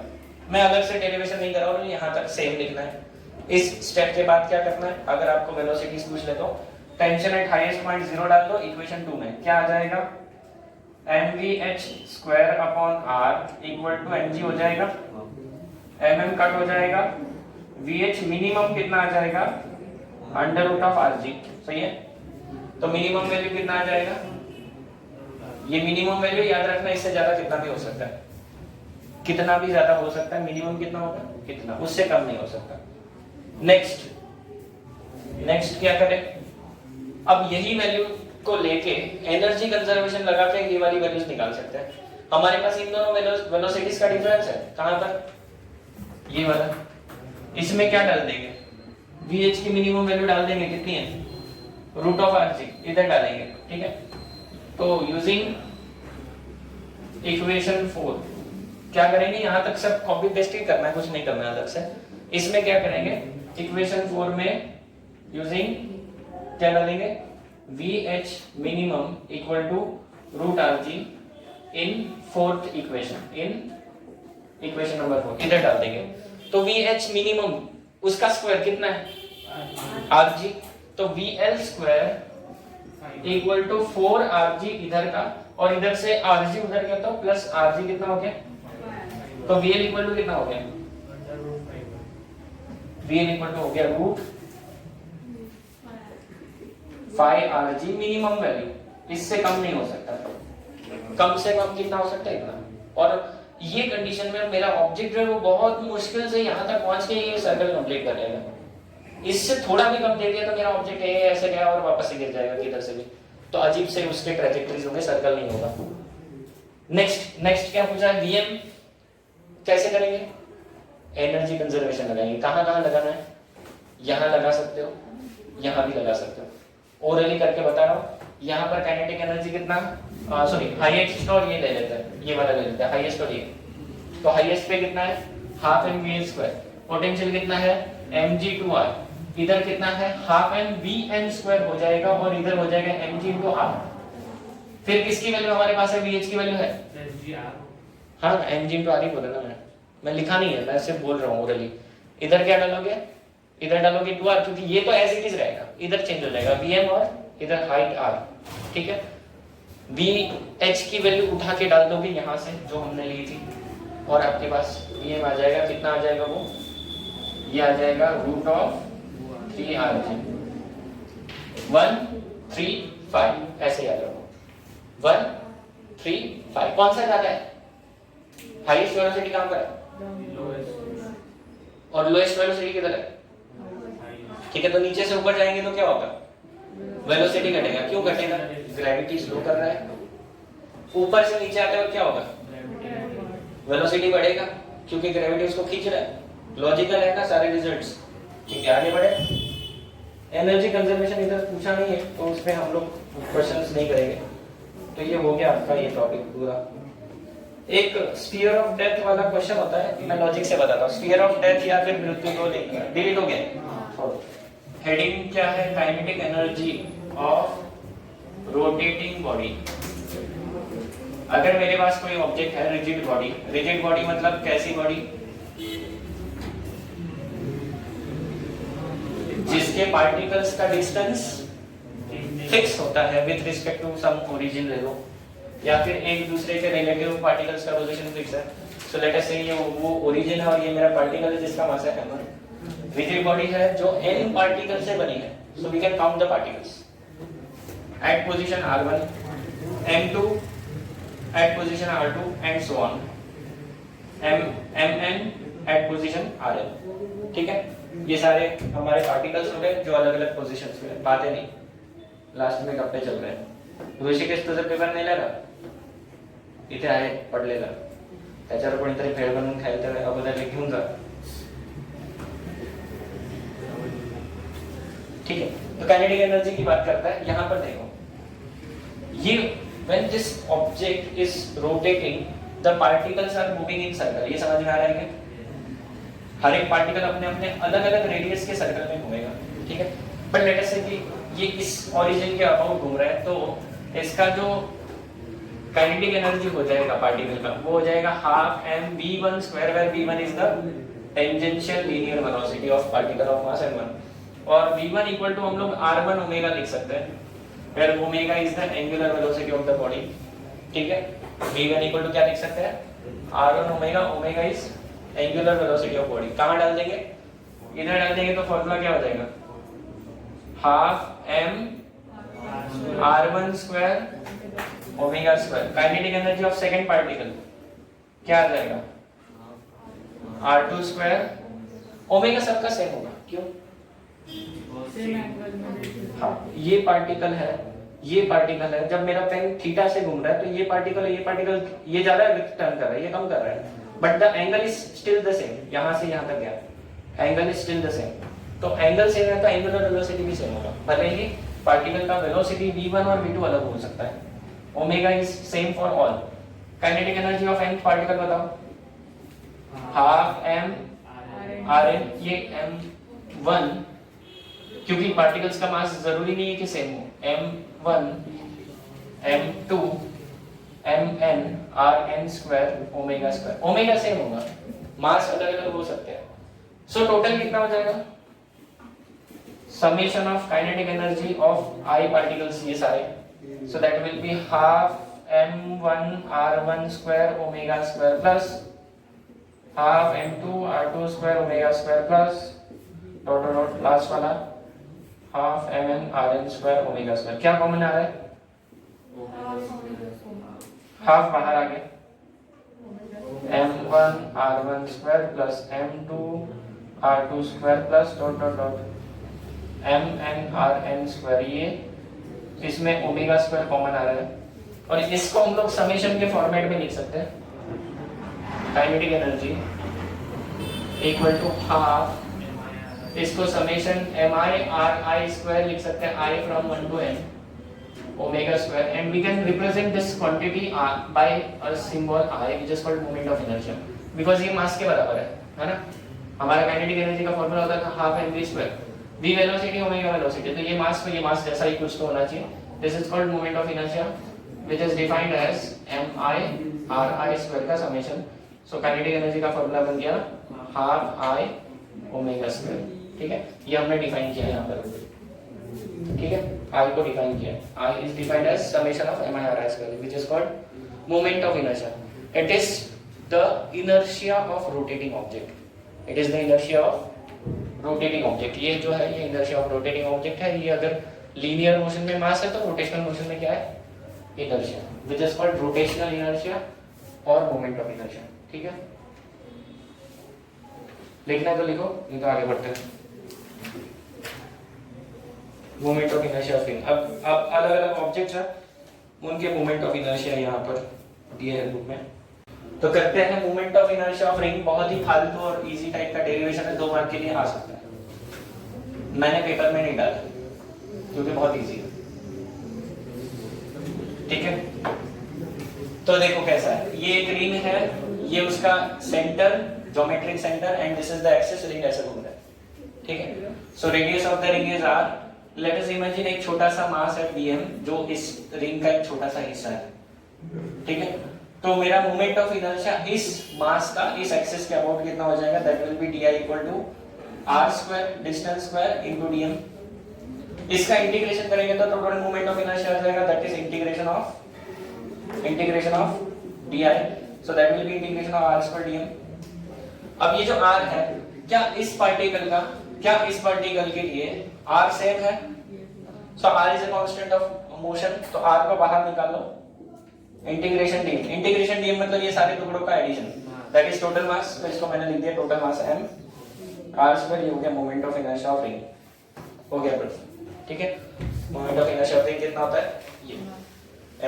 मैं अलग से डेरिवेशन नहीं कर रहा हूं, यहां तक सेम लिखना है। इस स्टेप के बाद क्या करना है, अगर आपको वेलोसिटीज पूछ ले तो tension at highest point zero डाल दो, इक्वेशन 2 में क्या आ जाएगा, mvh square upon r equal to mg हो जाएगा, mm कट हो जाएगा, vh मिनिमम कितना आ जाएगा, अंडर रूट ऑफ rg, सही है। तो मिनिमम वैल्यू कितना आ जाएगा, ये मिनिमम वैल्यू याद रखना, इससे ज्यादा कितना भी हो सकता है, कितना भी ज्यादा हो सकता है, मिनिमम कितना होगा, कितना, उससे कम नहीं हो सकता। नेक्स्ट क्या करें, अब यही वैल्यू को लेके एनर्जी कंजर्वेशन लगा के ये वाली वैल्यूज निकाल सकते हैं। हमारे पास इन दोनों वेलोसिटीज का डिफरेंस है, कहां पर, ये वाला, इसमें क्या डाल देंगे, vh की मिनिमम वैल्यू डाल देंगे, कितनी है, रूट ऑफ rg, इधर डालेंगे, ठीक है। तो यूजिंग इक्वेशन 4 क्या करेंगे, यहां तक सब कॉपी पेस्ट ही करना है, कुछ नहीं करना है अलग से। इसमें क्या करेंगे, इक्वेशन 4 में यूजिंग क्या डालेंगे, vh minimum equal to root rg in fourth equation, in equation number 4 इधर डाल देंगे। तो vh मिनिमम उसका स्क्वायर कितना है, rg, तो vl square equal to 4rg इधर का, और इधर से rg उधर गया तो प्लस rg कितना हो गया, तो vl इक्वल टू कितना हो गया, vl इक्वल टू हो गया रूट 5rg मिनिमम वैल्यू, इससे कम नहीं हो सकता, कम से कम कितना हो सकता है, इतना। और ये कंडीशन में मेरा ऑब्जेक्ट जो है वो बहुत मुश्किल से यहां तक पहुंच के ये सर्कल कंप्लीट कर लेगा, इससे थोड़ा भी कम दे दिया तो मेरा ऑब्जेक्ट ऐसे गया और वापस से गिर जाएगा किधर से भी, तो अजीब से उसके ट्रैजेक्टरीज होंगे, सर्कल नहीं होगा। नेक्स्ट क्या पूछा है, vm कैसे करेंगे, एनर्जी कंजर्वेशन लगाएंगे, कहां कहां लगाना है, यहां लगा सकते हो, यहां भी लगा सकते हो, ओरली करके बता रहा हूं। यहां पर काइनेटिक एनर्जी कितना, सॉरी हाईएस्ट और ये ले लेते हैं, ये वाला ले लेते हैं हाईएस्ट और ये, तो हाईएस्ट पे कितना है, हाफ mv स्क्वायर, पोटेंशियल कितना है mg2r, इधर कितना है हाफ mvn स्क्वायर हो जाएगा, और इधर हो जाएगा mg into r। फिर किसकी वैल्यू हमारे पास है, vh की वैल्यू है हाँ mg into r ही बोला ना मैं लिखा नहीं है, मैं सिर्फ बोल रहा हूँ ओरली। इधर क्या डालोगे, इधर डालोगे 2r, क्योंकि ये तो एज इट इज रहेगा, इधर चेंज हो जाएगा vm और इधर हाइट r, ठीक है। vh की वैल्यू उठा के डाल दोगे यहां से जो हमने ली थी, और आपके पास vm आ जाएगा, कितना आ जाएगा वो, ये आ जाएगा रूट ऑफ 3rg 135, ऐसे याद रखो 135, कौन सा ज्यादा है, हाईएस्ट वेलोसिटी कहां पर है, और लोएस्ट वेलोसिटी किधर है, ठीक है। तो नीचे से ऊपर जाएंगे तो क्या होगा, वेलोसिटी घटेगा, क्यों घटेगा, ग्रेविटी स्लो कर रहा है, ऊपर से नीचे आते वक्त क्या होगा, वेलोसिटी बढ़ेगा, क्योंकि ग्रेविटी उसको खींच रहा है, लॉजिकल है ना सारे रिजल्ट्स, ठीक है। आगे बढ़े, एनर्जी कंजर्वेशन इधर पूछा नहीं है तो उस पे हम लोग क्वेश्चंस नहीं करेंगे, तो ये हो गया आपका ये टॉपिक पूरा। एक स्फीयर ऑफ डेथ वाला क्वेश्चन होता है, मैं लॉजिक से बताता हूँ, स्फीयर ऑफ डेथ या फिर मृत्यु को लेकर, डिलीट हो गया, हेडिंग क्या है, kinetic energy of rotating body. अगर मेरे पास कोई ऑब्जेक्ट है रिजिड बॉडी मतलब कैसी बॉडी, जिसके पार्टिकल्स का डिस्टेंस फिक्स होता है with respect to some origin ले लो, या फिर एक दूसरे के रिलेटिव पार्टिकल्स का पोजीशन फिक्स है। सो लेट अस से ये वो ओरिजिन है और ये मेरा पार्टिकल है जिसका मास है m1। वीकली बॉडी है जो n पार्टिकल से बनी है, so we can count the particles at position r1, m2 at position r2 and so on, mn at position rn। ठीक है, ये सारे हमारे पार्टिकल्स हो गए जो अलग अलग पोजीशंस पे, बातें नहीं, लास्ट में गप्पे चल रहे हैं। ऋषिकेश तुझं पेपर नाही लिहिला, इथे आहे पडलेला, त्याच्यावर कोणीतरी भेळ बनवून खायला तर अगोदर घेऊन जा। ठीक है, तो काइनेटिक एनर्जी की बात करता है। यहाँ पर देखो, ये when this object is rotating the particles are moving in circle, ये समझ में आ रहा है क्या? हर एक पार्टिकल अपने अपने अलग अलग रेडियस के सर्कल में घूमेगा, ठीक है। बट लेट अस से कि ये इस ओरिजिन के अबाउट घूम रहा है, तो इसका जो काइनेटिक एनर्जी हो जाएगा पार्टिकल का, वो हो जाएगा half m v1 square, where v1 is the tangential linear velocity of particle of mass m1, और v1 इक्वल टू हम लोग r1 ओमेगा लिख सकते हैं, where omega is the angular velocity of the body। ठीक है, v1 इक्वल टू क्या लिख सकते हैं, r1 omega, omega is angular velocity of body. कहाँ डाल देंगे, इधर डाल देंगे, तो फॉर्मूला क्या हो जाएगा, half m r1 square omega square. Kinetic energy of second particle क्या आ जाएगा, r2 स्क्वायर, ओमेगा सबका सेम होगा, क्यों? हाँ, ये पार्टिकल है, ये पार्टिकल है, जब मेरा पेन थीटा से घूम रहा है तो ये पार्टिकल ये ज्यादा टर्न कर रहा है, ये कम कर रहा है, but the angle is still the same. यहां से यहां तक गया, angle is still the same, तो एंगल सेम है तो एंगुलर वेलोसिटी भी सेम होगा, भले ही पार्टिकल का वेलोसिटी v1 और v2 अलग हो सकता है। Omega is same for all. Kinetic energy of nth particle बताओ, हाफ m rn, ये m1, क्योंकि पार्टिकल्स का मास जरूरी नहीं है कि सेम हो, m1 m2 mn rn square omega square, omega same होगा, मास अलग अलग हो सकते हैं। सो टोटल कितना हो जाएगा, summation of kinetic energy of I particles ये सारे, so that will be half m1 r1 square omega square plus half m2 r2 square omega square plus dot dot last वाला half mn rn square omega square. क्या common आ रहा है, half बाहर आ गया, m1 r1 square plus m2 r2 square plus dot dot dot mn rn square, ये इसमें ओमेगा स्क्वायर कॉमन आ रहा है, और इसको हम लोग समेशन के फॉर्मेट में लिख सकते हैं, kinetic energy equal to half, इसको समेशन mi स्क्वायर लिख सकते हैं, i from 1 to n omega square, and we can represent this quantity by a symbol i which is called moment of inertia, because ये mass के बराबर है ना। हमारा काइनेटिक एनर्जी का फार्मूला होता था half mv square, v velocity omega velocity, तो ये मास जैसा ही कुछ तो होना चाहिए। This is called moment of inertia which is defined as mi ri square का समेशन। सो काइनेटिक एनर्जी का फार्मूला बन गया हाफ i ओमेगा स्क्वायर, ठीक है, ये हमने डिफाइन किया यहाँ पर, ठीक है, I को डिफाइन किया, I is defined as summation of mi ri square which is called moment of inertia। It is the inertia of rotating object, it is the inertia of rotating object। ये जो है ये inertia of rotating object है, ये अगर linear motion में mass है तो rotational motion में क्या है, inertia which is called rotational inertia और moment of inertia, ठीक है। लिखना है तो लिखो, नहीं तो आगे बढ़ते हैं। Moment of inertia of ring, अब अलग अलग ऑब्जेक्ट्स हैं, उनके मोमेंट ऑफ इनर्शिया यहाँ पर दिए है बुक में। तो करते हैं moment of inertia of ring, बहुत ही फालतू और इजी टाइप का डेरिवेशन है, 2 मार्क के लिए आ सकता है, मैंने पेपर में नहीं डाला क्योंकि बहुत इजी है, ठीक है। तो देखो कैसा है, ये एक रिंग है, ये उसका centre, geometric centre, and this is the axis, ring ऐसे घूम रहा है, ठीक है। So radius of the ring is r। Let us imagine एक छोटा सा मास है dm जो इस रिंग का एक छोटा सा हिस्सा है, ठीक है। तो मेरा मोमेंट ऑफ इनर्शिया इस मास का इस एक्सिस के अबाउट कितना हो जाएगा, that will be di equal to r square distance square into dm. इसका इंटीग्रेशन करेंगे तो टोटल मोमेंट ऑफ इनर्शिया आ जाएगा, that is integration of d I, so that will be integration of r square dm. अब ये जो r है, क्या इस पार्टिकल के लिए r सेम है? सो r is a constant of motion, तो r को बाहर निकालो, इंटीग्रेशन dm मतलब ये सारे टुकड़ों का addition, that is total mass. तो इसको मैंने लिख दिया total mass m r square, ये हो गया moment of inertia of ring, हो गया प्रूफ। ठीक है, moment of inertia of ring कितना होता है? ये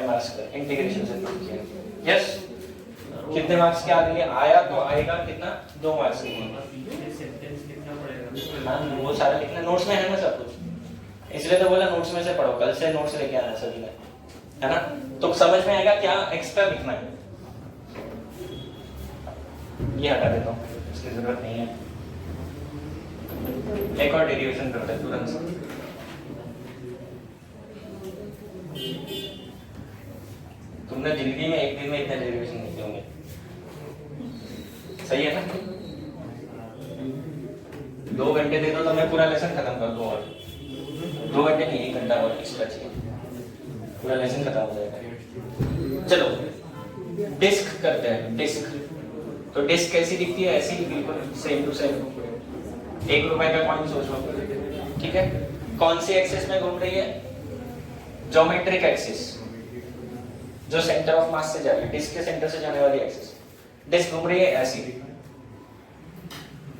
m r स्क्वायर, इंटीग्रेशन से प्रूफ किया। यस, कितने मार्क्स के आ गए? आया तो आएगा कितना? 2 मार्क्स के। वो सारा लिखना नोट्स में है ना सब कुछ, इसलिए तो बोला नोट्स में से पढ़ो, कल से नोट्स लेके आना सभी ने, है ना? तो समझ में आएगा क्या एक्स्ट्रा लिखना है। ये हटा देता हूँ, इसकी जरूरत नहीं है। एक और डेरिवेशन करते हैं तुरंत से। तुमने जिंदगी में एक दिन में इतने डेरिवेशन नहीं किए होंगे, सही है ना? 2 घंटे दे दो तो मैं पूरा लेसन खत्म कर दूं, और 2 घंटे नहीं, 1 घंटा और एक्स्ट्रा चाहिए, पूरा लेसन खत्म हो जाएगा। चलो डिस्क करते हैं। डिस्क, तो डिस्क कैसी दिखती है? ऐसी बिल्कुल सेम टू सेम। 1 रुपए का कॉइन सोचो, ठीक है? कौन सी एक्सिस में घूम रही है? ज्योमेट्रिक एक्सिस, जो सेंटर ऑफ मास से जा रही है, डिस्क के सेंटर से जाने वाली एक्सिस। डिस्क घूम रही है ऐसी,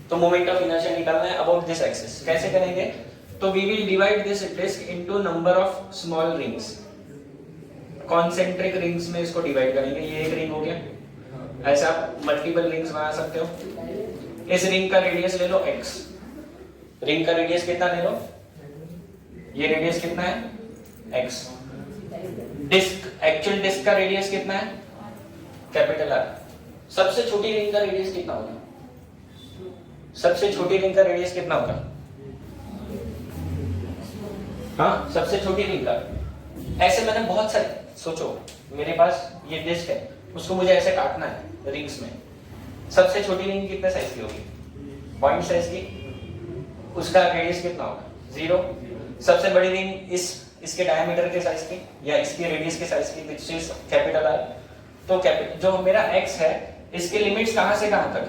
तो मोमेंट ऑफ इनर्शिया निकालना है अबाउट दिस एक्सिस। कैसे करेंगे? तो we will divide this disc into number of small rings, concentric rings में इसको डिवाइड करेंगे। ये एक रिंग हो गया, ऐसा आप मल्टीपल रिंग्स बना सकते हो। इस रिंग का रेडियस ले लो x, रिंग का रेडियस कितना ले लो? ये रेडियस कितना है? x। डिस्क, एक्चुअल डिस्क का रेडियस कितना है? Capital R। सबसे छोटी रिंग का रेडियस कितना होगा? सबसे छोटी रिंग का रेडियस कितना होगा? हाँ, सबसे छोटी रिंग का। ऐसे मैंने बहुत सारे, सोचो मेरे पास ये डिस्क है, उसको मुझे ऐसे काटना है रिंग्स में। सबसे छोटी रिंग कितने साइज की होगी? पॉइंट साइज की। उसका रेडियस कितना होगा? 0। सबसे बड़ी रिंग इसके डायमीटर के साइज की या इसके रेडियस के साइज की, विच इज कैपिटल R। तो जो मेरा x है, इसके लिमिट्स कहां से कहां तक?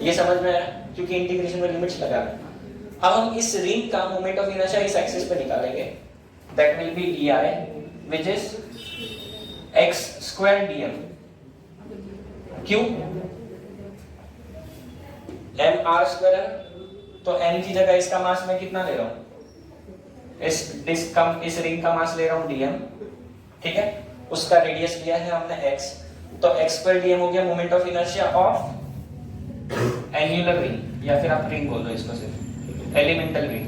ये समझ में आया? क्योंकि इंटीग्रेशन में लिमिट्स लगा रहे हैं। अब हम इस रिंग का मोमेंट ऑफ इनर्शिया इस एक्सिस पे निकालेंगे, that will be di, which is x square dm। क्यों? m r स्क्वायर है, तो m की जगह इसका मास मैं कितना ले रहा हूं? इस रिंग का मास ले रहा हूं dm, ठीक है? उसका रेडियस लिया है हमने x, तो x स्क्वायर dm हो गया moment of inertia of annular ring, या फिर आप रिंग बोल दो इसको, सिर्फ एलिमेंटल रिंग।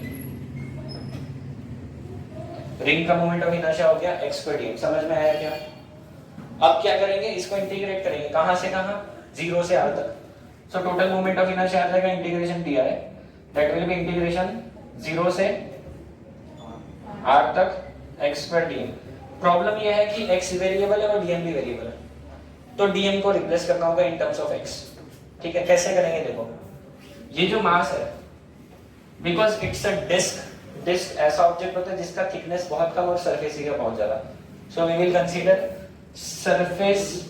रिंग का मोमेंट ऑफ इनर्शिया हो गया x स्क्वायर dm। समझ में आया क्या? अब क्या करेंगे? इसको इंटीग्रेट करेंगे, कहां से कहां? 0 से r तक। So total moment of inertia आ जाएगा integration di, that will be integration 0 से r तक x स्क्वायर dm। प्रॉब्लम यह है कि x वेरिएबल है और dm भी वेरिएबल है, तो dm को रिप्लेस करना होगा इन टर्म्स ऑफ x। ठीक है, कैसे करेंगे? देखो, ये जो मास है, because it's a disc, disc ऐसा ऑब्जेक्ट होता है जिसका थिकनेस बहुत कम और सरफेस एरिया बहुत ज्यादा, so we will consider surface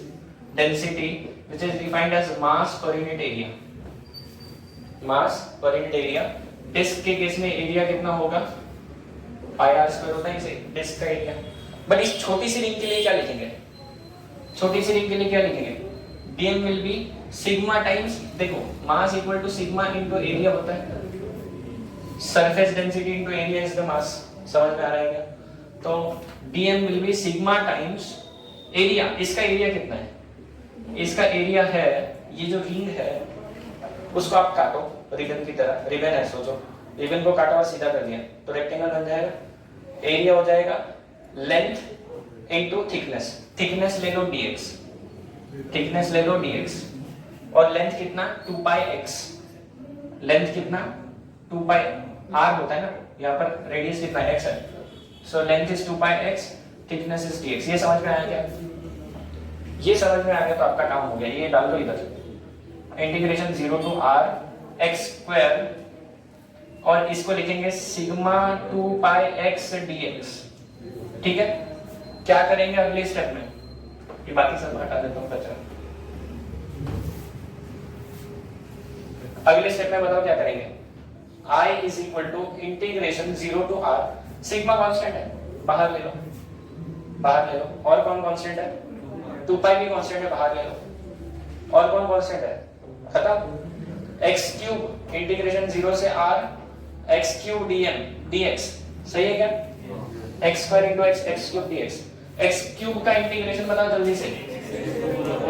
density which is defined as mass per unit area. Mass per unit area, disc के केस में एरिया कितना होगा? पाई r स्क्वायर होता है इसे डिस्क का एरिया। बट इस छोटी सी रिंग के लिए क्या लिखेंगे? छोटी सी रिंग के लिए क्या लिखेंगे? dm will be sigma times, देखो mass equal to sigma into area होता है, surface density into area is the mass. समझ में आ रहा है क्या? तो dm will be sigma times area. इसका एरिया कितना है? इसका एरिया है, ये जो रिंग है उसको आप काटो रिबन की तरह, रिबन है सोचो, रिबन को काटा और सीधा कर दिया तो रेक्टेंगल बन जाएगा। एरिया हो जाएगा लेंथ इनटू थिकनेस, थिकनेस ले लो dx, थिकनेस ले लो dx, और लेंथ कितना? 2 पाई x। लेंथ कितना? 2 पाई r होता है ना, यहाँ पर रेडियस कितना x है, so length is 2 pi x, thickness is dx। ये समझ में आया क्या? ये समझ में आ गया तो आपका काम हो गया। ये डाल दो इधर, integration 0 to r x square और इसको लिखेंगे सिग्मा 2 पाई एक्स dx। ठीक है, क्या करेंगे अगले स्टेप में, ये बाकी सब हटा देता हूँ बचा। अगले स्टेप में बताओ क्या करेंगे, I is equal to integration 0 to r, sigma constant है बाहर ले लो, बाहर ले लो, और कौन कांस्टेंट है, 2 पाई भी कांस्टेंट है बाहर ले लो, और कौन कांस्टेंट है खत्म, x क्यूब इंटीग्रेशन 0 से r x क्यूब dx, सही है क्या, x square into x cube dx, x cube का इंटीग्रेशन बताओ जल्दी से,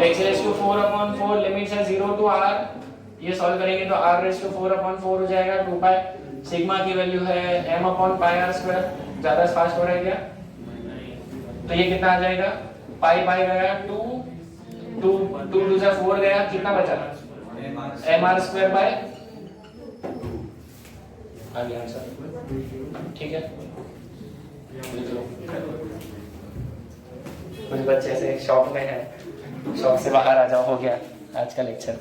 x रेज़ टू 4/4 लिमिट है 0 टू r, ये सॉल्व करेंगे तो r रेज़ टू 4/4 हो जाएगा 2 पाई, सिग्मा की वैल्यू है m/πr², ज्यादा फास्ट हो रहा है क्या, तो ये कितना आ जाएगा, पाई पाई गया 2 2 से 4 गया, कितना बचा mr² बाय, आ गया आंसर। ठीक है, कुछ बच्चे ऐसे शॉप में हैं, शॉप से बाहर आ जाओ, हो गया आज का लेक्चर।